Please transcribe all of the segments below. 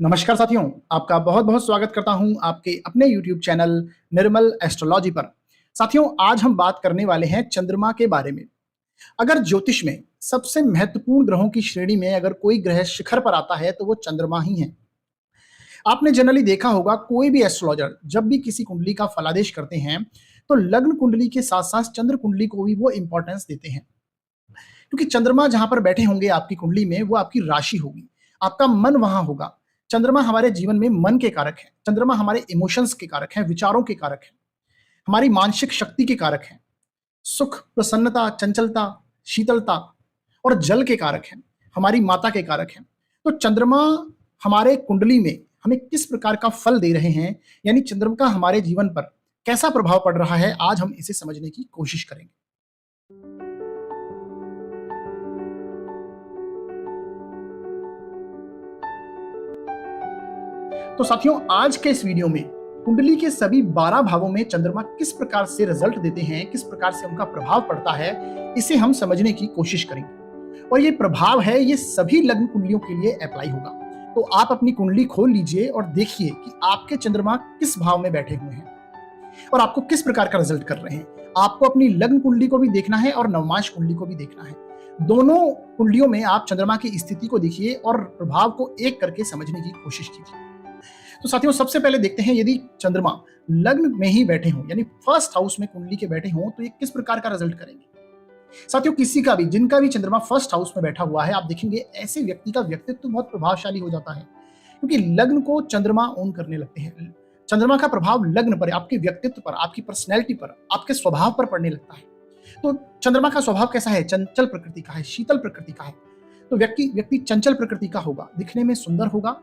नमस्कार साथियों, आपका बहुत-बहुत स्वागत करता हूं आपके अपने YouTube चैनल निर्मल एस्ट्रोलॉजी पर। साथियों, आज हम बात करने वाले हैं चंद्रमा के बारे में। अगर ज्योतिष में सबसे महत्वपूर्ण ग्रहों की श्रेणी में अगर कोई ग्रह शिखर पर आता है, तो वो चंद्रमा ही है। आपने जनरली देखा होगा कोई भी एस्ट्रोलॉजर जब भी किसी कुंडली का फलादेश करते हैं, तो लग्न कुंडली के साथ-साथ चंद्र कुंडली को भी वो इंपॉर्टेंस देते हैं। क्योंकि चंद्रमा जहां पर बैठे होंगे आपकी कुंडली में, वो आपकी राशि होगी, आपका मन वहां होगा। चंद्रमा हमारे जीवन में मन के कारक है, चंद्रमा हमारे इमोशंस के कारक है, विचारों के कारक है, हमारी मानसिक शक्ति के कारक है, सुख, प्रसन्नता, चंचलता, शीतलता और जल के कारक है, हमारी माता के कारक है। तो चंद्रमा हमारे कुंडली में हमें किस प्रकार का फल दे रहे हैं, यानी चंद्रमा का हमारे जीवन पर कैसा प्रभाव पड़ रहा है, आज हम इसे समझने की कोशिश करेंगे। तो साथियों, आज के इस वीडियो में कुंडली के सभी 12 भावों में चंद्रमा किस प्रकार से रिजल्ट देते हैं, किस प्रकार से उनका प्रभाव पड़ता है, इसे हम समझने की कोशिश करेंगे। और ये प्रभाव है, ये सभी लग्न कुंडलियों के लिए अप्लाई होगा। तो आप अपनी कुंडली खोल लीजिए और देखिए कि आपके चंद्रमा किस भाव में बैठे हुए हैं और आपको किस प्रकार का रिजल्ट कर रहे हैं। आपको अपनी लग्न कुंडली को भी देखना है और नवमांश कुंडली को भी देखना है। दोनों कुंडलियों में आप चंद्रमा की स्थिति को देखिए और प्रभाव को एक करके समझने की कोशिश कीजिए। तो साथियों, सबसे पहले देखते हैं, यदि चंद्रमा लग्न में ही बैठे हों, यानी फर्स्ट हाउस में कुंडली के बैठे हों, तो ये किस प्रकार का रिजल्ट करेंगे। साथियों, किसी का भी, जिनका भी चंद्रमा फर्स्ट हाउस में बैठा हुआ है, आप देखेंगे ऐसे व्यक्ति का व्यक्तित्व बहुत प्रभावशाली हो जाता है, क्योंकि लग्न को चंद्रमा ओन करने लगते हैं। चंद्रमा का प्रभाव लग्न पर, आपके व्यक्तित्व पर, आपकी पर्सनैलिटी पर, आपके स्वभाव पर पड़ने लगता है। तो चंद्रमा का स्वभाव कैसा है? चंचल प्रकृति का है, शीतल प्रकृति का है। तो व्यक्ति चंचल प्रकृति का होगा, दिखने में सुंदर होगा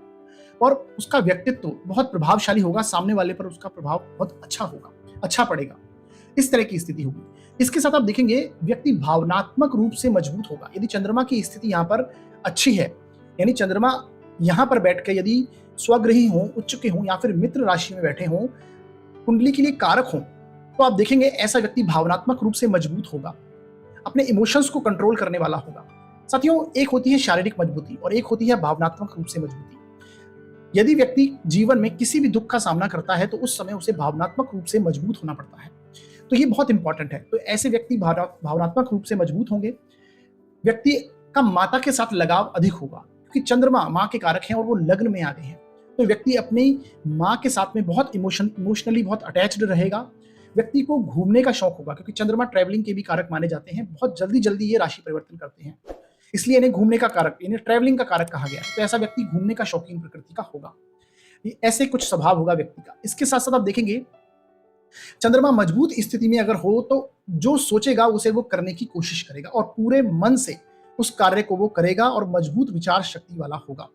और उसका व्यक्तित्व बहुत प्रभावशाली होगा, सामने वाले पर उसका प्रभाव बहुत अच्छा होगा, अच्छा पड़ेगा, इस तरह की स्थिति होगी। इसके साथ आप देखेंगे व्यक्ति भावनात्मक रूप से मजबूत होगा। यदि चंद्रमा की स्थिति यहाँ पर अच्छी है, यानी चंद्रमा यहाँ पर बैठ कर यदि स्वग्रही हो, उच्च के हों या फिर मित्र राशि में बैठे हों, कुंडली के लिए कारक हों, तो आप देखेंगे ऐसा व्यक्ति भावनात्मक रूप से मजबूत होगा, अपने इमोशंस को कंट्रोल करने वाला होगा। साथियों, एक होती है शारीरिक मजबूती और एक होती है भावनात्मक रूप से मजबूती। यदि व्यक्ति जीवन में किसी भी दुख का सामना करता है, तो उस समय उसे भावनात्मक रूप से मजबूत होना पड़ता है। तो ये बहुत इंपॉर्टेंट है। तो ऐसे व्यक्ति भावनात्मक रूप से मजबूत होंगे। व्यक्ति का माता के साथ लगाव अधिक होगा, क्योंकि चंद्रमा माँ के कारक हैं और वो लग्न में आ गए हैं। तो व्यक्ति अपनी माँ के साथ में बहुत इमोशनली बहुत अटैच्ड रहेगा। व्यक्ति को घूमने का शौक होगा, क्योंकि चंद्रमा ट्रैवलिंग के भी कारक माने जाते हैं। बहुत जल्दी जल्दी ये राशि परिवर्तन करते हैं, इसलिए इन्हें घूमने का कारक, इन्हें ट्रैवलिंग का कारक कहा गया है। तो ऐसा व्यक्ति घूमने का शौकीन प्रकृति का होगा। ये ऐसे कुछ स्वभाव होगा व्यक्ति का। इसके साथ साथ आप देखेंगे चंद्रमा मजबूत स्थिति में अगर हो, तो जो सोचेगा उसे वो करने की कोशिश करेगा और पूरे मन से उस कार्य को वो करेगा और मजबूत विचार शक्ति वाला होगा।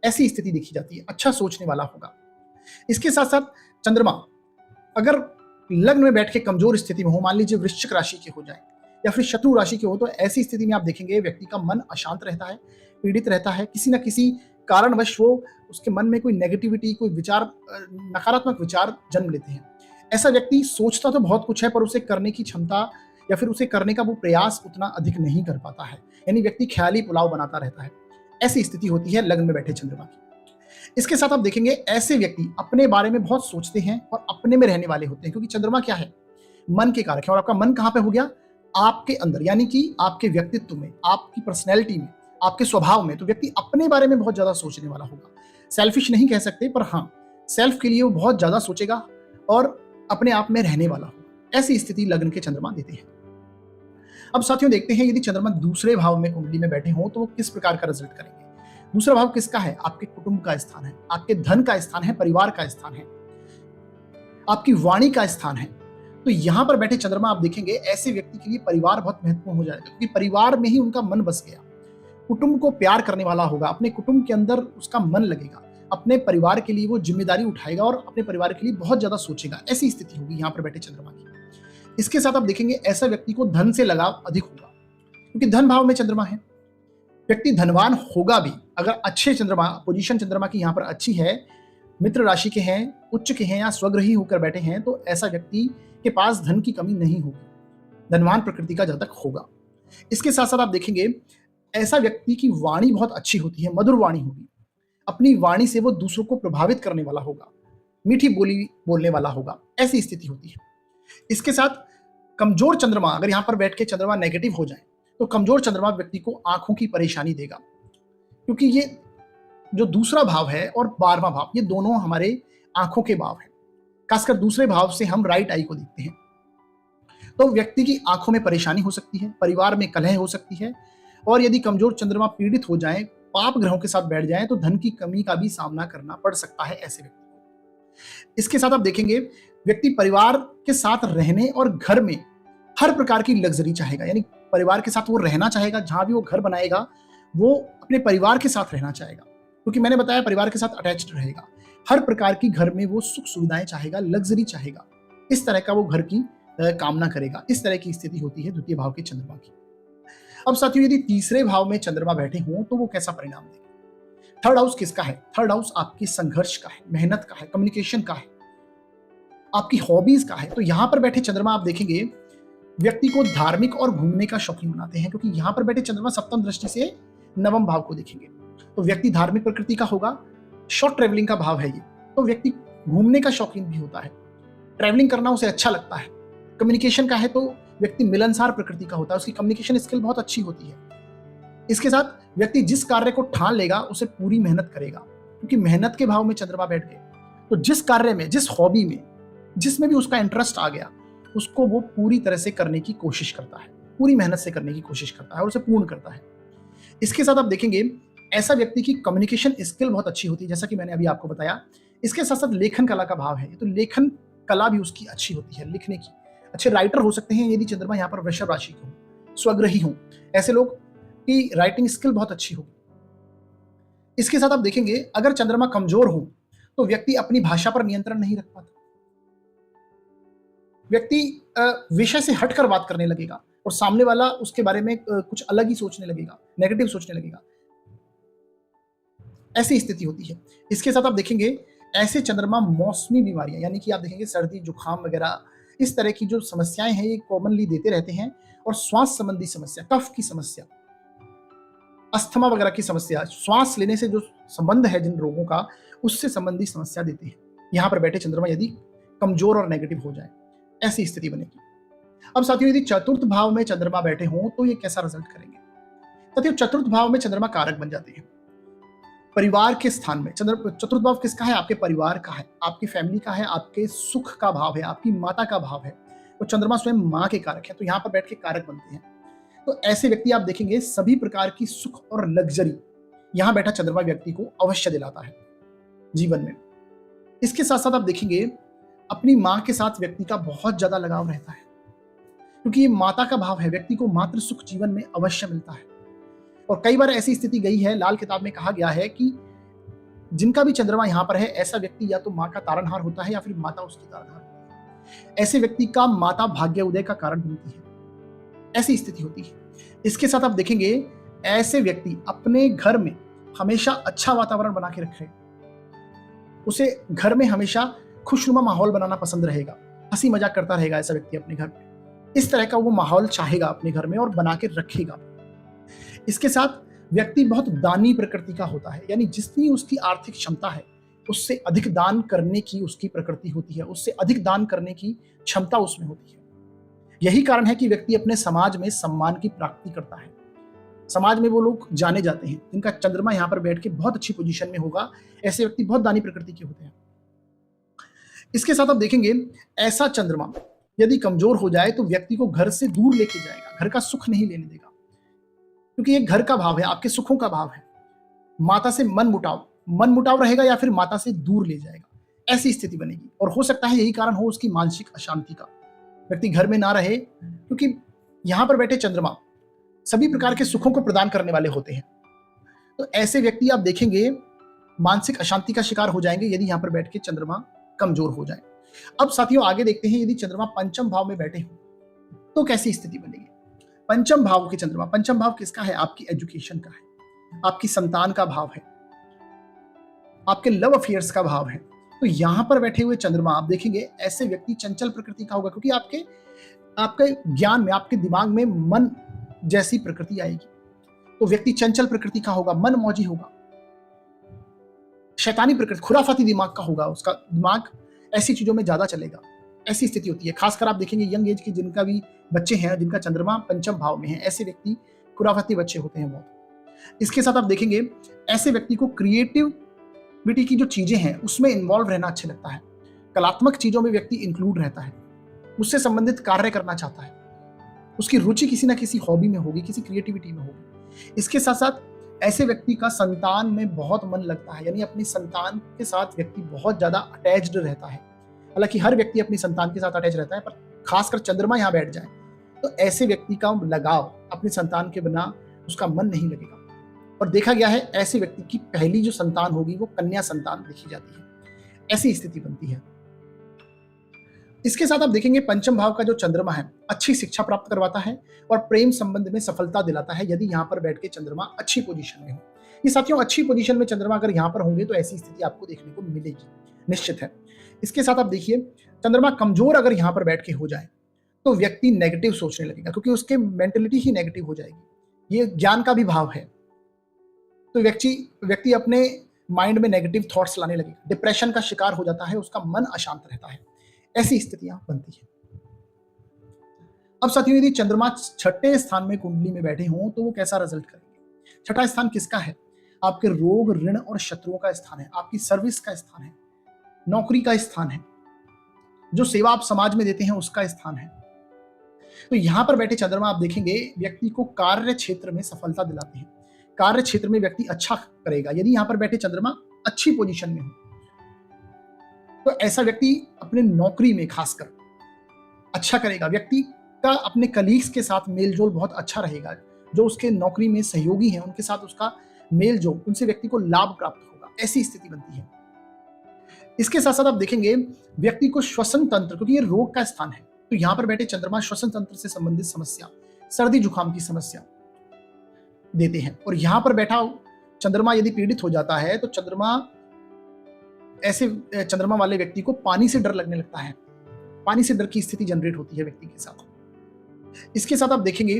ऐसी स्थिति देखी जाती है, अच्छा सोचने वाला होगा। इसके साथ साथ चंद्रमा अगर लग्न में बैठ के कमजोर स्थिति में हो, मान लीजिए वृश्चिक राशि के हो जाए या फिर शत्रु राशि के हो, तो ऐसी स्थिति में आप देखेंगे व्यक्ति का मन अशांत रहता है, पीड़ित रहता है। किसी न किसी कारणवश वो उसके मन में कोई नेगेटिविटी, कोई विचार, नकारात्मक विचार जन्म लेते हैं। ऐसा व्यक्ति सोचता तो बहुत कुछ है, पर उसे करने की क्षमता या फिर उसे करने का वो प्रयास उतना अधिक नहीं कर पाता है, यानी व्यक्ति ख्याली पुलाव बनाता रहता है। ऐसी स्थिति होती है लग्न में बैठे चंद्रमा की। इसके साथ आप देखेंगे ऐसे व्यक्ति अपने बारे में बहुत सोचते हैं और अपने में रहने वाले होते हैं, क्योंकि चंद्रमा क्या है? मन के कारक है। और आपका मन कहाँ पे हो गया? आपके अंदर, यानी कि आपके व्यक्तित्व में, आपकी पर्सनैलिटी में, आपके स्वभाव में। तो व्यक्ति अपने बारे में बहुत ज्यादा सोचने वाला होगा। सेल्फिश नहीं कह सकते, पर हाँ, सेल्फ के लिए वो बहुत ज्यादा सोचेगा और अपने आप में रहने वाला होगा। ऐसी स्थिति लग्न के चंद्रमा देते हैं। अब साथियों, देखते हैं यदि चंद्रमा दूसरे भाव में कुंडली में बैठे हों, तो वो किस प्रकार का रिजल्ट करेंगे। दूसरा भाव किसका है? आपके कुटुंब का स्थान है, आपके धन का स्थान है, परिवार का स्थान है, आपकी वाणी का स्थान है। तो यहां पर बैठे चंद्रमा आप देखेंगे ऐसे व्यक्ति के लिए परिवार बहुत महत्वपूर्ण हो जाएगा, क्योंकि परिवार में ही उनका मन बस गया। कुटुंब को प्यार करने वाला होगा, अपने कुटुंब के अंदर उसका मन लगेगा, अपने परिवार के लिए वो जिम्मेदारी उठाएगा और अपने परिवार के लिए बहुत ज्यादा सोचेगा। ऐसी स्थिति होगी यहाँ पर बैठे चंद्रमा की। इसके साथ आप देखेंगे ऐसा व्यक्ति को धन से लगाव अधिक होगा, क्योंकि धन भाव में चंद्रमा है। व्यक्ति धनवान होगा भी अगर अच्छे चंद्रमा, पोजीशन चंद्रमा की यहाँ पर अच्छी है, मित्र राशि के हैं, उच्च के हैं या स्वग्रही होकर बैठे हैं, तो ऐसा व्यक्ति के पास धन की कमी नहीं होगी, धनवान प्रकृति का जातक होगा। इसके साथ साथ आप देखेंगे ऐसा व्यक्ति की वाणी बहुत अच्छी होती है, मधुर वाणी होगी, अपनी वाणी से वो दूसरों को प्रभावित करने वाला होगा, मीठी बोली बोलने वाला होगा, ऐसी स्थिति होती है। इसके साथ कमजोर चंद्रमा, अगर यहां पर बैठ के चंद्रमा नेगेटिव हो जाए तो कमजोर चंद्रमा व्यक्ति को आंखों की परेशानी देगा, क्योंकि ये जो दूसरा भाव है और 12वां भाव, ये दोनों हमारे आंखों के भाव हैं। खासकर दूसरे भाव से हम राइट आई को देखते हैं। तो व्यक्ति की आंखों में परेशानी हो सकती है, परिवार में कलह हो सकती है, और यदि कमजोर चंद्रमा पीड़ित हो जाए, पाप ग्रहों के साथ बैठ जाए, तो धन की कमी का भी सामना करना पड़ सकता है ऐसे व्यक्ति को। इसके साथ आप देखेंगे व्यक्ति परिवार के साथ रहने और घर में हर प्रकार की लग्जरी चाहेगा, यानी परिवार के साथ वो रहना चाहेगा, जहां भी वो घर बनाएगा वो अपने परिवार के साथ रहना चाहेगा, क्योंकि मैंने बताया परिवार के साथ अटैच्ड रहेगा। हर प्रकार की घर में वो सुख सुविधाएं चाहेगा, लग्जरी चाहेगा, इस तरह का वो घर की कामना करेगा। इस तरह की स्थिति होती है द्वितीय भाव के चंद्रमा की। अब साथियों, यदि तीसरे भाव में चंद्रमा बैठे हों तो वो कैसा परिणाम देगा? थर्ड हाउस किसका है? थर्ड हाउस आपकी संघर्ष का है, मेहनत का है, कम्युनिकेशन का है, आपकी हॉबीज का है। तो यहां पर बैठे चंद्रमा आप देखेंगे व्यक्ति को धार्मिक और घूमने का शौकीन बनाते हैं, क्योंकि यहां पर बैठे चंद्रमा सप्तम दृष्टि से नवम भाव को देखेंगे। तो व्यक्ति धार्मिक प्रकृति का होगा, शॉर्ट ट्रेवलिंग का भाव है ये, तो व्यक्ति घूमने का शौकीन भी होता है, ट्रैवलिंग करना उसे अच्छा लगता है। कम्युनिकेशन का है तो व्यक्ति मिलनसार प्रकृति का होता है, उसकी कम्युनिकेशन स्किल बहुत अच्छी होती है। इसके साथ व्यक्ति जिस कार्य को ठान लेगा उसे पूरी मेहनत करेगा, क्योंकि मेहनत के भाव में चंद्रमा बैठ गए तो जिस कार्य में, जिस हॉबी में, जिसमें भी उसका इंटरेस्ट आ गया, उसको वो पूरी तरह से करने की कोशिश करता है, पूरी मेहनत से करने की कोशिश करता है और उसे पूर्ण करता है। इसके साथ आप देखेंगे ऐसा व्यक्ति की कम्युनिकेशन स्किल बहुत अच्छी होती है, जैसा कि मैंने अभी आपको बताया। इसके साथ साथ लेखन कला का भाव है, तो लेखन कला भी उसकी अच्छी होती है, लिखने की। अच्छे राइटर हो सकते हैं यदि चंद्रमा यहाँ पर वृषभ राशि के हो, स्वग्रही हो, ऐसे लोग की राइटिंग स्किल बहुत अच्छी होगी। इसके साथ आप देखेंगे अगर चंद्रमा कमजोर हो तो व्यक्ति अपनी भाषा पर नियंत्रण नहीं रख पाता, व्यक्ति विषय से हटकर बात करने लगेगा और सामने वाला उसके बारे में कुछ अलग ही सोचने लगेगा, नेगेटिव सोचने लगेगा, ऐसी स्थिति होती है। इसके साथ आप देखेंगे ऐसे चंद्रमा मौसमी बीमारियां, यानी कि आप देखेंगे सर्दी, जुकाम वगैरह, इस तरह की जो समस्याएं हैं ये कॉमनली देते रहते हैं, और श्वास संबंधी समस्या, कफ की समस्या, अस्थमा वगैरह की समस्या, श्वास लेने से जो संबंध है जिन रोगों का, उससे संबंधी समस्या देती है। यहां पर बैठे चंद्रमा यदि कमजोर और नेगेटिव हो जाए, ऐसी स्थिति बनेगी। अब साथियों, यदि चतुर्थ भाव में चंद्रमा बैठे हों तो ये कैसा रिजल्ट करेंगे? साथियों, चतुर्थ भाव में चंद्रमा कारक बन जाते हैं परिवार के स्थान में। चतुर्थ भाव किसका है? आपके परिवार का है, आपकी फैमिली का है, आपके सुख का भाव है, आपकी माता का भाव है। तो चंद्रमा स्वयं माँ के कारक है, तो यहाँ पर बैठ के कारक बनते हैं। तो ऐसे व्यक्ति आप देखेंगे सभी प्रकार की सुख और लग्जरी यहाँ बैठा चंद्रमा व्यक्ति को अवश्य दिलाता है जीवन में। इसके साथ साथ आप देखेंगे अपनी माँ के साथ व्यक्ति का बहुत ज्यादा लगाव रहता है, क्योंकि ये माता का भाव है, व्यक्ति को मातृ सुख जीवन में अवश्य मिलता है। और कई बार ऐसी स्थिति गई है, लाल किताब में कहा गया है कि जिनका भी चंद्रमा यहां पर है, ऐसा व्यक्ति या तो माँ का तारनहार होता है या फिर माता उसकी तारनहार होती है। ऐसे व्यक्ति का माता भाग्य उदय का कारण बनती है, ऐसी स्थिति होती है। इसके साथ आप देखेंगे ऐसे व्यक्ति अपने घर में हमेशा अच्छा वातावरण बना के रखे, उसे घर में हमेशा खुशनुमा माहौल बनाना पसंद रहेगा, हंसी मजाक करता रहेगा ऐसा व्यक्ति अपने घर में। इस तरह का वो माहौल चाहेगा अपने घर में और बना के रखेगा। इसके साथ व्यक्ति बहुत दानी प्रकृति का होता है, यानी जितनी उसकी आर्थिक क्षमता है उससे अधिक दान करने की उसकी प्रकृति होती है, उससे अधिक दान करने की क्षमता उसमें होती है। यही कारण है कि व्यक्ति अपने समाज में सम्मान की प्राप्ति करता है, समाज में वो लोग जाने जाते हैं जिनका चंद्रमा यहाँ पर बैठ के बहुत अच्छी पोजीशन में होगा। ऐसे व्यक्ति बहुत दानी प्रकृति के होते हैं। इसके साथ आप देखेंगे ऐसा चंद्रमा यदि कमजोर हो जाए तो व्यक्ति को घर से दूर लेके जाएगा, घर का सुख नहीं लेने देगा, क्योंकि ये घर का भाव है, आपके सुखों का भाव है। माता से मन मुटाव रहेगा या फिर माता से दूर ले जाएगा, ऐसी स्थिति बनेगी। और हो सकता है यही कारण हो उसकी मानसिक अशांति का, व्यक्ति घर में ना रहे, क्योंकि यहां पर बैठे चंद्रमा सभी प्रकार के सुखों को प्रदान करने वाले होते हैं। तो ऐसे व्यक्ति आप देखेंगे मानसिक अशांति का शिकार हो जाएंगे यदि यहां पर बैठ के चंद्रमा कमजोर हो जाए। अब साथियों आगे देखते हैं, यदि चंद्रमा पंचम भाव में बैठे हो तो कैसी स्थिति बनेगी? पंचम भाव के चंद्रमा, पंचम भाव किसका है? आपकी एजुकेशन का है, आपकी संतान का भाव है, आपके लव अफेयर्स का भाव है। तो यहां पर बैठे हुए चंद्रमा आप देखेंगे ऐसे व्यक्ति चंचल प्रकृति का होगा, क्योंकि आपके ज्ञान में, आपके दिमाग में मन जैसी प्रकृति आएगी। तो व्यक्ति चंचल प्रकृति का होगा, मन मौजी होगा, शैतानी प्रकृति, खुराफाती दिमाग का होगा, उसका दिमाग ऐसी चीजों में ज्यादा चलेगा। ऐसी स्थिति होती है। खासकर आप देखेंगे यंग एज की जिनका भी बच्चे हैं, जिनका चंद्रमा पंचम भाव में है, ऐसे व्यक्ति खुराफाती बच्चे होते हैं बहुत। इसके साथ आप देखेंगे ऐसे व्यक्ति को क्रिएटिविटी की जो चीजें हैं उसमें इन्वॉल्व रहना अच्छा लगता है। कलात्मक चीजों में व्यक्ति इंक्लूड रहता है, उससे संबंधित कार्य करना चाहता है, उसकी रुचि किसी ना किसी हॉबी में होगी, किसी क्रिएटिविटी में होगी। इसके साथ साथ ऐसे व्यक्ति का संतान में बहुत मन लगता है, यानी अपनी संतान के साथ व्यक्ति बहुत ज्यादा अटैच्ड रहता है। हालांकि हर व्यक्ति अपनी संतान के साथ अटैच रहता है, पर खासकर चंद्रमा यहाँ बैठ जाए तो ऐसे व्यक्ति का लगाव अपनी संतान के बिना उसका मन नहीं लगेगा। और देखा गया है ऐसे व्यक्ति की पहली जो संतान होगी वो कन्या संतान देखी जाती है, ऐसी स्थिति बनती है। इसके साथ आप देखेंगे पंचम भाव का जो चंद्रमा है अच्छी शिक्षा प्राप्त करवाता है और प्रेम संबंध में सफलता दिलाता है, यदि यहाँ पर बैठ के चंद्रमा अच्छी पोजीशन में हो। ये साथियों, अच्छी पोजीशन में चंद्रमा अगर यहाँ पर होंगे तो ऐसी स्थिति आपको देखने को मिलेगी, निश्चित है। इसके साथ आप देखिए चंद्रमा कमजोर अगर यहाँ पर बैठ के हो जाए तो व्यक्ति नेगेटिव सोचने लगेगा, क्योंकि उसके मेंटेलिटी ही नेगेटिव हो जाएगी। ये ज्ञान का भी भाव है, तो व्यक्ति अपने माइंड में नेगेटिव थॉट्स लाने लगेगा, डिप्रेशन का शिकार हो जाता है, उसका मन अशांत रहता है। ऐसी स्थितियां बनती है। अब साथियों, यदि चंद्रमा छठे स्थान में कुंडली में बैठे हों तो वो कैसा रिजल्ट करेंगे? छठा स्थान किसका है? आपके रोग, ऋण और शत्रुओं का स्थान है, आपकी सर्विस का स्थान है, नौकरी का स्थान है, जो सेवा आप समाज में देते हैं उसका स्थान है। तो यहां पर बैठे चंद्रमा आप देखेंगे व्यक्ति को कार्य क्षेत्र में सफलता दिलाते हैं, कार्य क्षेत्र में व्यक्ति अच्छा करेगा। यदि यहां पर बैठे चंद्रमा अच्छी पोजीशन में हो तो ऐसा व्यक्ति अपने नौकरी में खासकर अच्छा करेगा। व्यक्ति का अपने कलीग्स के साथ मेलजोल बहुत अच्छा रहेगा, जो उसके नौकरी में सहयोगी हैं उनके साथ उसका मेलजोल, उनसे व्यक्ति को लाभ प्राप्त होगा, ऐसी स्थिति बनती है। इसके साथ साथ आप देखेंगे व्यक्ति को श्वसन तंत्र, क्योंकि ये रोग का स्थान है, तो यहां पर बैठे चंद्रमा श्वसन तंत्र से संबंधित समस्या, सर्दी जुकाम की समस्या देते हैं। और यहां पर बैठा चंद्रमा यदि पीड़ित हो जाता है तो ऐसे चंद्रमा वाले व्यक्ति को पानी से डर लगने लगता है, पानी से डर की स्थिति जनरेट होती है व्यक्ति के साथ। इसके साथ आप देखेंगे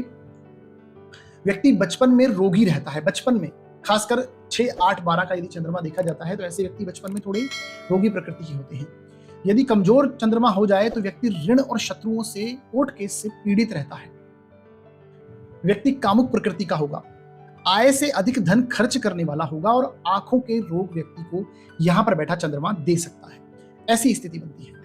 व्यक्ति बचपन में रोगी रहता है, बचपन में खासकर 6, 8, 12 का यदि चंद्रमा देखा जाता है तो ऐसे व्यक्ति बचपन में थोड़े रोगी प्रकृति के होते हैं। यदि कमजोर चंद्रमा हो जाए तो व्यक्ति ऋण और शत्रुओं से, कोर्ट केस से पीड़ित रहता है। व्यक्ति कामुक प्रकृति का होगा, आय से अधिक धन खर्च करने वाला होगा और आंखों के रोग व्यक्ति को यहां पर बैठा चंद्रमा दे सकता है, ऐसी स्थिति बनती है।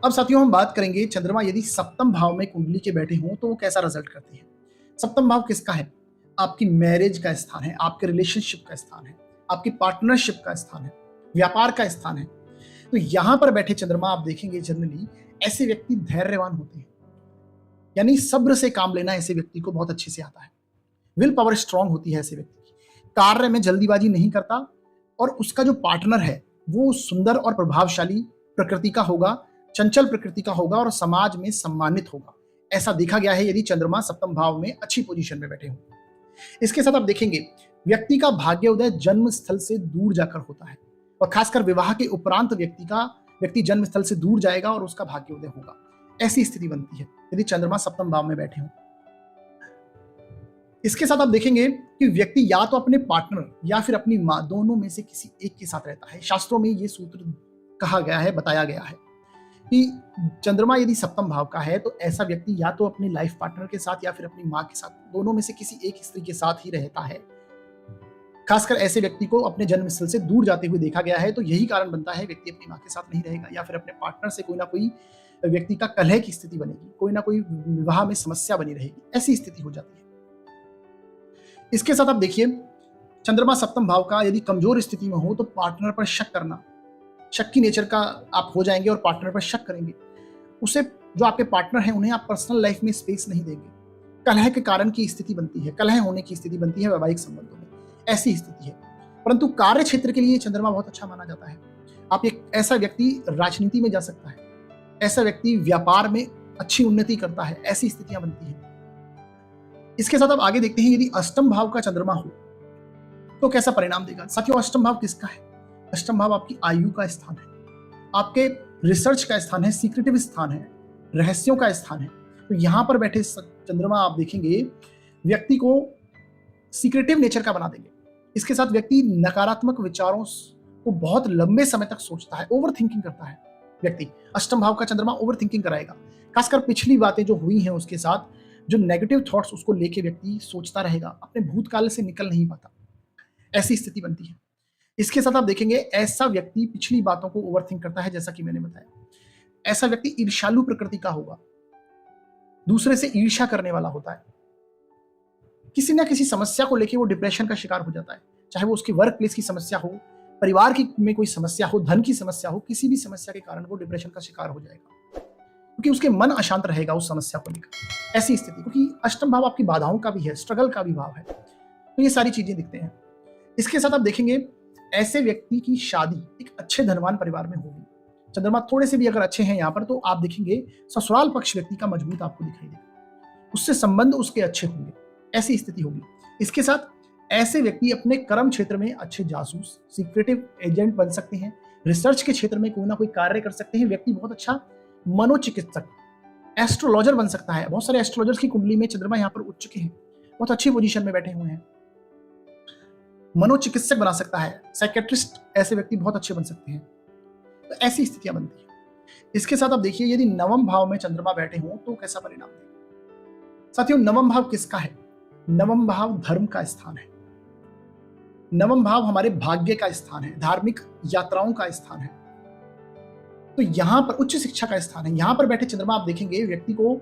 अब साथियों हम बात करेंगे चंद्रमा यदि सप्तम भाव में कुंडली के बैठे हों तो वो कैसा रिजल्ट करते हैं। सप्तम भाव किसका है? आपकी मैरिज का स्थान है, आपके रिलेशनशिप का स्थान है, आपकी पार्टनरशिप का स्थान है, व्यापार का स्थान है। तो यहां पर बैठे चंद्रमा आप देखेंगे जनरली ऐसे व्यक्ति धैर्यवान होते हैं, यानी सब्र से काम लेना ऐसे व्यक्ति को बहुत अच्छे से आता है। विल पावर स्ट्रांग होती है ऐसे व्यक्ति की, कार्य में जल्दीबाजी नहीं करता और उसका जो पार्टनर है वो सुंदर और प्रभावशाली प्रकृति का होगा, चंचल प्रकृति का होगा और समाज में सम्मानित होगा। ऐसा देखा गया है यदि चंद्रमा सप्तम भाव में अच्छी पोजीशन में बैठे हों। इसके साथ आप देखेंगे व्यक्ति का भाग्योदय जन्म स्थल से दूर जाकर होता है और खासकर विवाह के उपरांत व्यक्ति जन्म स्थल से दूर जाएगा और उसका भाग्योदय होगा, ऐसी स्थिति बनती है यदि चंद्रमा सप्तम भाव में बैठे हों। इसके साथ आप देखेंगे कि व्यक्ति या तो अपने पार्टनर या फिर अपनी मां, दोनों में से किसी एक के साथ रहता है। शास्त्रों में ये सूत्र कहा गया है, बताया गया है कि चंद्रमा यदि सप्तम भाव का है तो ऐसा व्यक्ति या तो अपनी लाइफ पार्टनर के साथ या फिर अपनी मां के साथ, दोनों में से किसी एक स्त्री के साथ ही रहता है। खासकर ऐसे व्यक्ति को अपने जन्म स्थल से दूर जाते हुए देखा गया है, तो यही कारण बनता है व्यक्ति अपनी मां के साथ नहीं रहेगा या फिर अपने पार्टनर से कोई ना कोई व्यक्ति का कलह की स्थिति बनेगी, कोई ना कोई विवाह में समस्या बनी रहेगी, ऐसी स्थिति हो जाती है। इसके साथ आप देखिए चंद्रमा सप्तम भाव का यदि कमजोर स्थिति में हो तो पार्टनर पर शक करना, शक की नेचर का आप हो जाएंगे और पार्टनर पर शक करेंगे। उसे जो आपके पार्टनर हैं उन्हें आप पर्सनल लाइफ में स्पेस नहीं देंगे, कलह के कारण की स्थिति बनती है, कलह होने की स्थिति बनती है वैवाहिक संबंधों में, ऐसी स्थिति है। परंतु कार्य क्षेत्र के लिए चंद्रमा बहुत अच्छा माना जाता है। आप एक ऐसा व्यक्ति राजनीति में जा सकता है, ऐसा व्यक्ति व्यापार में अच्छी उन्नति करता है, ऐसी स्थितियां बनती है। इसके साथ आप आगे देखते हैं यदि अष्टम भाव का चंद्रमा हो तो कैसा परिणाम देगा। साथियों अष्टम भाव किसका है? अष्टम भाव आपकी आयु का स्थान है, आपके रिसर्च का स्थान है, सीक्रेटिव स्थान है, रहस्यों का स्थान है। तो यहां पर बैठे चंद्रमा आप देखेंगे व्यक्ति को सीक्रेटिव नेचर का बना देंगे। इसके साथ व्यक्ति नकारात्मक विचारों को बहुत लंबे समय तक सोचता है, ओवर थिंकिंग करता है व्यक्ति। अष्टम भाव का चंद्रमा ओवर थिंकिंग कराएगा, खासकर पिछली बातें जो हुई हैं उसके साथ, जो नेगेटिव थॉट्स उसको लेके व्यक्ति सोचता रहेगा, अपने भूतकाल से निकल नहीं पाता, ऐसी स्थिति बनती है। इसके साथ आप देखेंगे ऐसा व्यक्ति पिछली बातों को ओवरथिंक करता है, जैसा कि मैंने बताया। ऐसा व्यक्ति ईर्ष्यालु प्रकृति का होगा, दूसरे से ईर्ष्या करने वाला होता है, किसी ना किसी समस्या को लेकर वो डिप्रेशन का शिकार हो जाता है, चाहे वो उसकी वर्क प्लेस की समस्या हो, परिवार की में कोई समस्या हो, धन की समस्या हो, किसी भी समस्या के कारण वो डिप्रेशन का शिकार हो जाएगा, क्योंकि उसके मन अशांत रहेगा उस समस्या को लेकर। ऐसी स्थिति, क्योंकि अष्टम भाव आपकी बाधाओं का भी है, स्ट्रगल का भी भाव है, तो ये सारी चीजें दिखते हैं। इसके साथ आप देखेंगे ऐसे व्यक्ति की शादी एक अच्छे धनवान परिवार में होगी। चंद्रमा थोड़े से भी अगर अच्छे हैं यहाँ पर, तो आप देखेंगे ससुराल पक्ष व्यक्ति का मजबूत आपको दिखाई देगा, उससे संबंध उसके अच्छे होंगे, ऐसी स्थिति होगी। इसके साथ ऐसे व्यक्ति अपने कर्म क्षेत्र में अच्छे जासूस, सीक्रेटिव एजेंट बन सकते हैं, रिसर्च के क्षेत्र में कोई ना कोई कार्य कर सकते हैं। व्यक्ति बहुत अच्छा मनोचिकित्सक, एस्ट्रोलॉजर बन सकता है। बहुत सारे एस्ट्रोलॉजर्स की कुंडली में चंद्रमा यहाँ पर उठ चुके हैं, बहुत अच्छी पोजीशन में बैठे हुए हैं। मनोचिकित्सक बना सकता है, साइकेट्रिस्ट, ऐसे व्यक्ति बहुत अच्छे बन सकते हैं। तो ऐसी स्थितियां बनती है। इसके साथ आप देखिए यदि नवम भाव में चंद्रमा बैठे हों तो कैसा परिणाम देगा। साथियों, नवम भाव किसका है? नवम भाव धर्म का स्थान है। नवम भाव हमारे भाग्य का स्थान है, धार्मिक यात्राओं का स्थान है। तो यहां पर उच्च शिक्षा का स्थान है। यहां पर बैठे चंद्रमा आप देखेंगे व्यक्ति को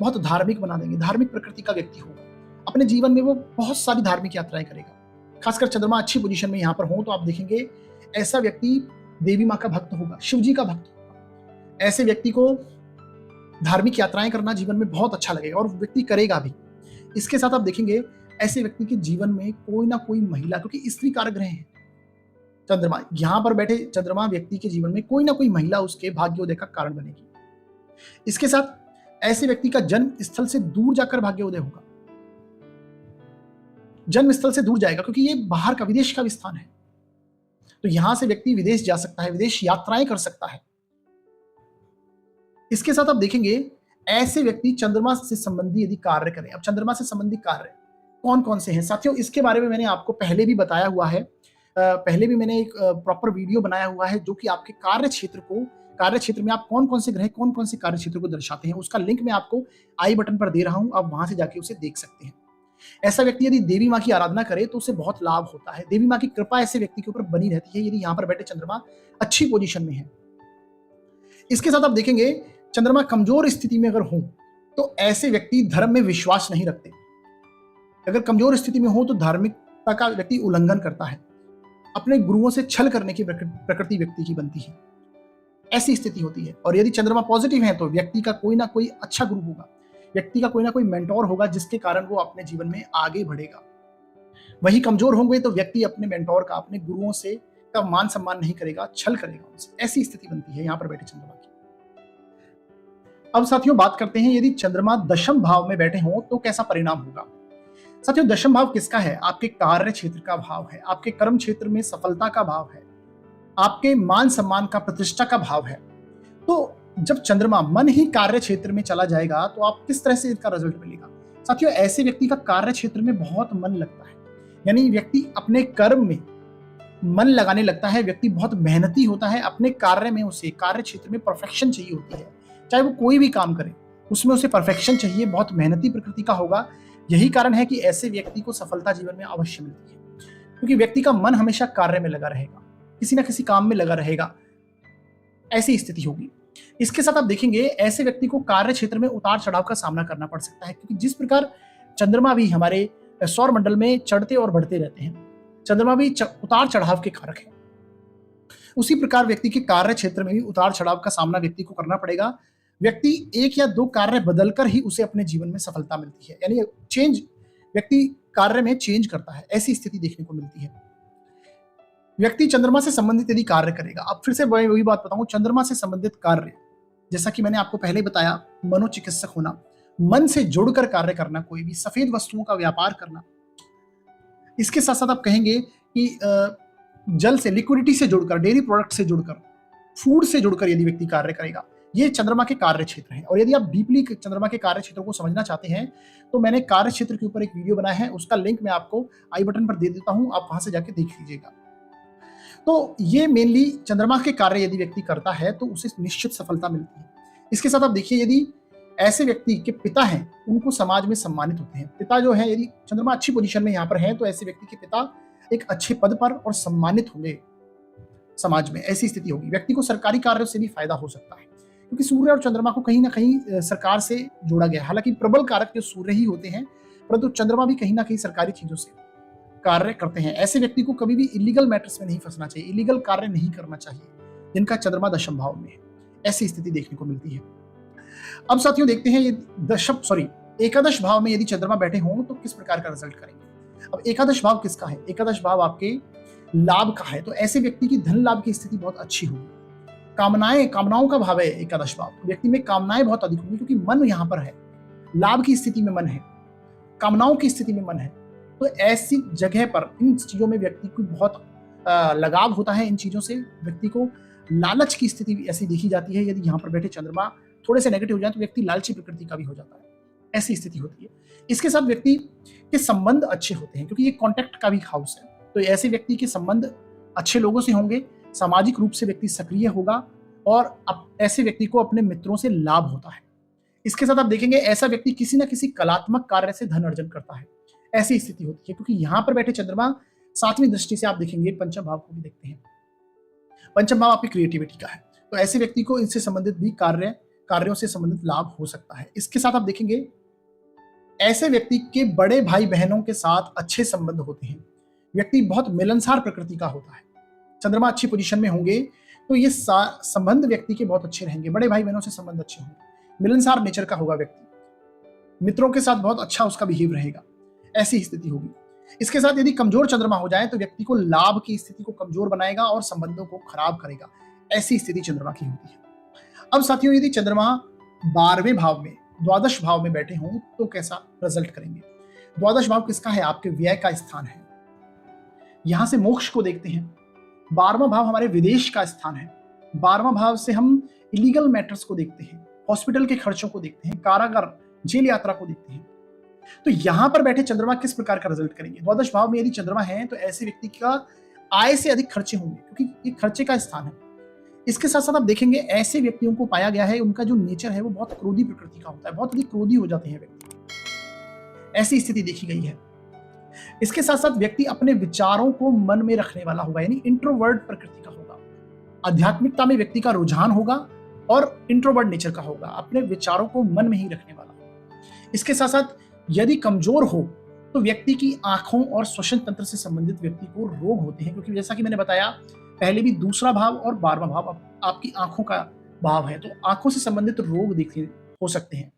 बहुत धार्मिक बना देंगे, धार्मिक प्रकृति का व्यक्ति होगा। अपने जीवन में वो बहुत सारी धार्मिक यात्राएं करेगा। खासकर चंद्रमा अच्छी पोजीशन में यहां पर हो तो आप देखेंगे ऐसा व्यक्ति देवी मां का भक्त होगा, शिव जी का भक्त होगा। ऐसे व्यक्ति को धार्मिक यात्राएं करना जीवन में बहुत अच्छा लगेगा और व्यक्ति करेगा भी। इसके साथ आप देखेंगे ऐसे व्यक्ति के जीवन में कोई ना कोई महिला, क्योंकि स्त्री कारक ग्रह है चंद्रमा, यहां पर बैठे चंद्रमा व्यक्ति के जीवन में कोई ना कोई महिला उसके भाग्योदय का कारण बनेगी। इसके साथ ऐसे व्यक्ति का जन्म स्थल से दूर जाकर भाग्योदय होगा, जन्म स्थल से दूर जाएगा, क्योंकि ये बाहर का, विदेश का भी स्थान है। तो यहां से व्यक्ति विदेश जा सकता है, विदेश यात्राएं कर सकता है। इसके साथ आप देखेंगे ऐसे व्यक्ति चंद्रमा से संबंधी यदि कार्य करें। अब चंद्रमा से संबंधी कार्य कौन कौन से हैं साथियों, इसके बारे में मैंने आपको पहले भी बताया हुआ है। पहले भी मैंने एक प्रॉपर वीडियो बनाया हुआ है जो कि आपके कार्य क्षेत्र में आप कौन कौन से ग्रह कौन कौन से कार्य क्षेत्र को दर्शाते हैं, उसका लिंक मैं आपको आई बटन पर दे रहा हूं, आप वहां से जाके उसे देख सकते हैं। ऐसा व्यक्ति यदि देवी मां की आराधना करे तो उसे बहुत लाभ होता है। देवी मां की कृपा ऐसे व्यक्ति के ऊपर बनी रहती है यदि यहां पर बैठे चंद्रमा अच्छी पोजीशन में है। इसके साथ आप देखेंगे चंद्रमा कमजोर स्थिति में अगर हो तो ऐसे व्यक्ति धर्म में विश्वास नहीं रखते। अगर कमजोर स्थिति में हो तो धार्मिकता का व्यक्ति उल्लंघन करता है, अपने गुरुओं से छल करने की प्रकृति व्यक्ति की बनती है, ऐसी स्थिति होती है। और यदि चंद्रमा पॉजिटिव है तो व्यक्ति का कोई ना कोई अच्छा गुरु होगा, व्यक्ति का कोई ना कोई मेंटोर होगा जिसके कारण वो अपने जीवन में आगे बढ़ेगा। वही कमजोर होंगे तो व्यक्ति अपने मेंटोर का, अपने गुरुओं से का मान सम्मान नहीं करेगा, छल करेगा उनसे। ऐसी स्थिति बनती है यहां पर बैठे चंद्रमा की। अब साथियों बात करते हैं यदि चंद्रमा दशम भाव में बैठे हों तो कैसा परिणाम होगा। साथियों दशम भाव किसका है? आपके कार्य क्षेत्र का भाव है, आपके कर्म क्षेत्र में सफलता का भाव है, आपके मान सम्मान का, प्रतिष्ठा का भाव है। तो जब चंद्रमा मन ही कार्य क्षेत्र में चला जाएगा तो आप किस तरह से इसका रिजल्ट मिलेगा। साथियों ऐसे व्यक्ति का कार्य क्षेत्र में बहुत मन लगता है, यानी व्यक्ति अपने कर्म में मन लगाने लगता है, व्यक्ति बहुत मेहनती होता है अपने कार्य में, उसे कार्य क्षेत्र में परफेक्शन चाहिए होती है। चाहे वो कोई भी काम करे उसमें उसे परफेक्शन चाहिए, बहुत मेहनती प्रकृति का होगा। यही कारण है कि ऐसे व्यक्ति को सफलता जीवन में अवश्य मिलती है, क्योंकि व्यक्ति का मन हमेशा कार्य में लगा रहेगा, किसी ना किसी काम में लगा रहेगा, ऐसी स्थिति होगी। इसके साथ आप देखेंगे ऐसे व्यक्ति को कार्य क्षेत्र में उतार चढ़ाव का सामना करना पड़ सकता है, क्योंकि जिस प्रकार चंद्रमा भी हमारे सौर मंडल में चढ़ते और बढ़ते रहते हैं, चंद्रमा भी उतार चढ़ाव के कारक है, उसी प्रकार व्यक्ति के कार्य क्षेत्र में भी उतार चढ़ाव का सामना व्यक्ति को करना पड़ेगा। व्यक्ति एक या दो कार्य बदलकर ही उसे अपने जीवन में सफलता मिलती है, यानी चेंज, व्यक्ति कार्य में चेंज करता है, ऐसी स्थिति देखने को मिलती है। व्यक्ति चंद्रमा से संबंधित यदि कार्य करेगा, अब फिर से वही बात बताऊं, चंद्रमा से संबंधित कार्य जैसा कि मैंने आपको पहले बताया, मनोचिकित्सक होना, मन से जुड़कर कार्य करना, कोई भी सफेद वस्तुओं का व्यापार करना। इसके साथ साथ आप कहेंगे कि जल से, लिक्विडिटी से जुड़कर, डेयरी प्रोडक्ट से जुड़कर, फूड से जुड़कर यदि व्यक्ति कार्य करेगा, ये चंद्रमा के कार्य क्षेत्र हैं। और यदि आप डीपली चंद्रमा के कार्य क्षेत्रों को समझना चाहते हैं तो मैंने कार्य क्षेत्र के ऊपर एक वीडियो बनाया है, उसका लिंक मैं आपको आई बटन पर दे देता हूं, आप वहां से जाके देख लीजिएगा। तो ये मेनली चंद्रमा के कार्य यदि व्यक्ति करता है तो उसे निश्चित सफलता मिलती है। इसके साथ आप देखिए, यदि ऐसे व्यक्ति के पिता हैं उनको समाज में सम्मानित होते हैं। पिता जो है, यदि चंद्रमा अच्छी पोजीशन में यहाँ पर है तो ऐसे व्यक्ति के पिता एक अच्छे पद पर और सम्मानित होंगे समाज में, ऐसी स्थिति होगी। व्यक्ति को सरकारी कार्यों से भी फायदा हो सकता है क्योंकि सूर्य और चंद्रमा को कहीं ना कहीं सरकार से जोड़ा गया है। हालांकि प्रबल कारक जो सूर्य ही होते हैं, परंतु चंद्रमा भी कहीं ना कहीं सरकारी चीजों से कार्य करते हैं। ऐसे व्यक्ति को कभी भी इलीगल मैटर्स में नहीं फंसना चाहिए, इलीगल कार्य नहीं करना चाहिए जिनका चंद्रमा दशम भाव में है। ऐसी स्थिति देखने को मिलती है। अब साथियों देखते हैं, ये एकादश भाव में यदि चंद्रमा बैठे हों तो किस प्रकार का रिजल्ट करेंगे। अब एकादश भाव किसका है? एकादश भाव आपके लाभ का है। तो ऐसे व्यक्ति की धन लाभ की स्थिति बहुत अच्छी होगी। कामनाओं का भाव है एकादश भाव, व्यक्ति में कामनाएं बहुत अधिक होंगी क्योंकि मन यहाँ पर है, लाभ की स्थिति में मन है, कामनाओं की स्थिति में मन है। तो ऐसी जगह पर इन चीजों में व्यक्ति को बहुत लगाव होता है। इन चीजों से व्यक्ति को लालच की स्थिति भी ऐसी देखी जाती है। यदि यहाँ पर बैठे चंद्रमा थोड़े से नेगेटिव हो जाए तो व्यक्ति लालची प्रकृति का भी हो जाता है, ऐसी स्थिति होती है। इसके साथ व्यक्ति के संबंध अच्छे होते हैं क्योंकि ये कॉन्टैक्ट का भी हाउस है। तो ऐसे व्यक्ति के संबंध अच्छे लोगों से होंगे, सामाजिक रूप से व्यक्ति सक्रिय होगा और ऐसे व्यक्ति को अपने मित्रों से लाभ होता है। इसके साथ आप देखेंगे ऐसा व्यक्ति किसी न किसी कलात्मक कार्य से धन अर्जन करता है, ऐसी स्थिति होती है क्योंकि यहाँ पर बैठे चंद्रमा सातवीं दृष्टि से आप देखेंगे पंचम भाव को भी देखते हैं। पंचम भाव आपकी क्रिएटिविटी का है, तो ऐसे व्यक्ति को इनसे संबंधित भी कार्यों से संबंधित लाभ हो सकता है। इसके साथ आप देखेंगे ऐसे व्यक्ति के बड़े भाई बहनों के साथ अच्छे संबंध होते हैं। व्यक्ति बहुत मिलनसार प्रकृति का होता है। चंद्रमा अच्छी पोजीशन में होंगे तो ये संबंध व्यक्ति के बहुत अच्छे रहेंगे, बड़े भाई बहनों से संबंध अच्छे होंगे, मिलनसार नेचर का होगा व्यक्ति, मित्रों के साथ बहुत अच्छा उसका बिहेव रहेगा, ऐसी स्थिति होगी। इसके साथ यदि कमजोर चंद्रमा हो जाए तो व्यक्ति को लाभ की स्थिति को कमजोर बनाएगा और संबंधों को खराब करेगा, ऐसी स्थिति चंद्रमा की होती है। अब साथियों यदि चंद्रमा 12वें भाव में, द्वादश भाव में बैठे हों तो कैसा रिजल्ट करेंगे। द्वादश भाव किसका है? आपके व्यय का स्थान है। यहां से मोक्ष को देखते हैं। 12वां भाव हमारे विदेश का स्थान है। 12वां भाव से हम इलीगल मैटर्स को देखते हैं, हॉस्पिटल के खर्चों को देखते हैं, कारागार जेल यात्रा को देखते हैं। तो यहां पर बैठे चंद्रमा किस प्रकार का रिजल्ट करेंगे। द्वादश भाव में यदि चंद्रमा है तो ऐसे व्यक्ति का आय से अधिक खर्चे होंगे क्योंकि ये खर्चे का स्थान है। इसके साथ साथ आप देखेंगे ऐसे व्यक्तियों को पाया गया है उनका जो नेचर है वो बहुत क्रोधी प्रकृति का होता है, बहुत अधिक क्रोधी हो जाते हैं व्यक्ति, ऐसी स्थिति देखी गई है। इसके साथ साथ व्यक्ति अपने विचारों को मन में रखने वाला होगा, यानी इंट्रोवर्ट प्रकृति का होगा। आध्यात्मिकता में व्यक्ति का रुझान होगा और इंट्रोवर्ट नेचर का होगा, अपने विचारों को मन में ही रखने वाला होगा। इसके साथ साथ यदि कमजोर हो तो व्यक्ति की आंखों और श्वसन तंत्र से संबंधित व्यक्ति को रोग होते हैं क्योंकि जैसा कि मैंने बताया पहले भी, दूसरा भाव और 12वां भाव आपकी आंखों का भाव है, तो आंखों से संबंधित रोग देखे हो सकते हैं।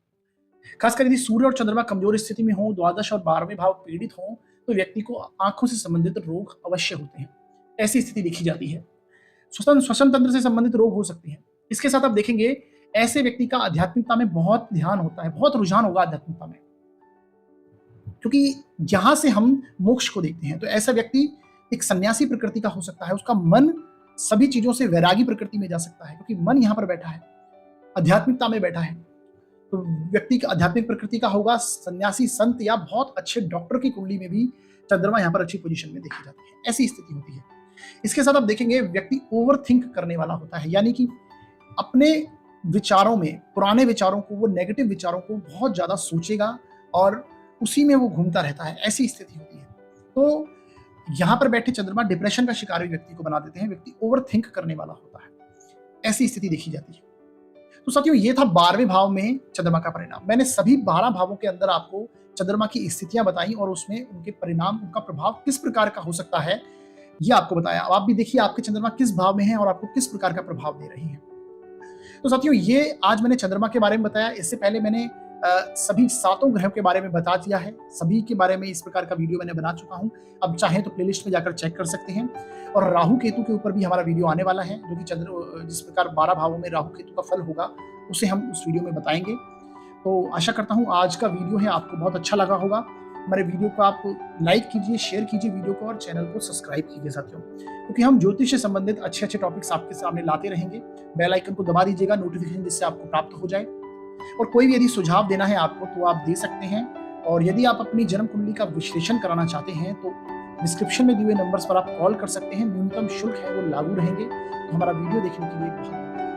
खासकर यदि सूर्य और चंद्रमा कमजोर स्थिति में हो, द्वादश और 12वें भाव पीड़ित हो तो व्यक्ति को आंखों से संबंधित रोग अवश्य होते हैं, ऐसी स्थिति देखी जाती है। श्वसन तंत्र से संबंधित रोग हो सकते हैं। इसके साथ आप देखेंगे ऐसे व्यक्ति का आध्यात्मिकता में बहुत ध्यान होता है, बहुत रुझान होगा आध्यात्मिकता में, क्योंकि यहां से हम मोक्ष को देखते हैं। तो ऐसा व्यक्ति एक सन्यासी प्रकृति का हो सकता है, उसका मन सभी चीजों से वैरागी प्रकृति में जा सकता है क्योंकि मन यहां पर बैठा है, आध्यात्मिकता में बैठा है। तो व्यक्ति का आध्यात्मिक प्रकृति का होगा, सन्यासी, संत या बहुत अच्छे डॉक्टर की कुंडली में भी चंद्रमा यहाँ पर अच्छी पोजीशन में देखी जाती है, ऐसी स्थिति होती है। इसके साथ आप देखेंगे व्यक्ति ओवर थिंक करने वाला होता है, यानी कि अपने विचारों में, पुराने विचारों को, वो नेगेटिव विचारों को बहुत ज्यादा सोचेगा और उसी में वो घूमता रहता है, ऐसी स्थिति होती है। तो यहाँ पर बैठे चंद्रमा डिप्रेशन का शिकार भी व्यक्ति को बना देते हैं, व्यक्ति ओवर थिंक करने वाला होता है, ऐसी स्थिति देखी जाती है। तो साथियों ये था 12वें भाव में चंद्रमा का परिणाम। मैंने सभी 12 भावों के अंदर आपको चंद्रमा की स्थितियां बताई और उसमें उनके परिणाम, उनका प्रभाव किस प्रकार का हो सकता है ये आपको बताया। अब आप भी देखिए आपके चंद्रमा किस भाव में है और आपको किस प्रकार का प्रभाव दे रही है। तो साथियों ये आज मैंने चंद्रमा के बारे में बताया। इससे पहले मैंने सभी 7 ग्रहों के बारे में बता दिया है, सभी के बारे में इस प्रकार का वीडियो मैंने बना चुका हूं। अब चाहें तो प्लेलिस्ट में जाकर चेक कर सकते हैं। और राहु केतु के ऊपर भी हमारा वीडियो आने वाला है, जो कि जिस प्रकार 12 भावों में राहु केतु का फल होगा उसे हम उस वीडियो में बताएंगे। तो आशा करता हूं आज का वीडियो है आपको बहुत अच्छा लगा होगा। हमारे वीडियो को आप लाइक कीजिए, शेयर कीजिए वीडियो को और चैनल को सब्सक्राइब कीजिए साथियों, क्योंकि हम ज्योतिष से संबंधित अच्छे टॉपिक्स आपके सामने लाते रहेंगे। बेल आइकन को दबा दीजिएगा नोटिफिकेशन जिससे आपको प्राप्त हो जाए। और कोई भी यदि सुझाव देना है आपको तो आप दे सकते हैं। और यदि आप अपनी जन्म कुंडली का विश्लेषण कराना चाहते हैं तो डिस्क्रिप्शन में दिए हुए नंबर्स पर आप कॉल कर सकते हैं। न्यूनतम शुल्क है वो लागू रहेंगे। तो हमारा वीडियो देखने के लिए बहुत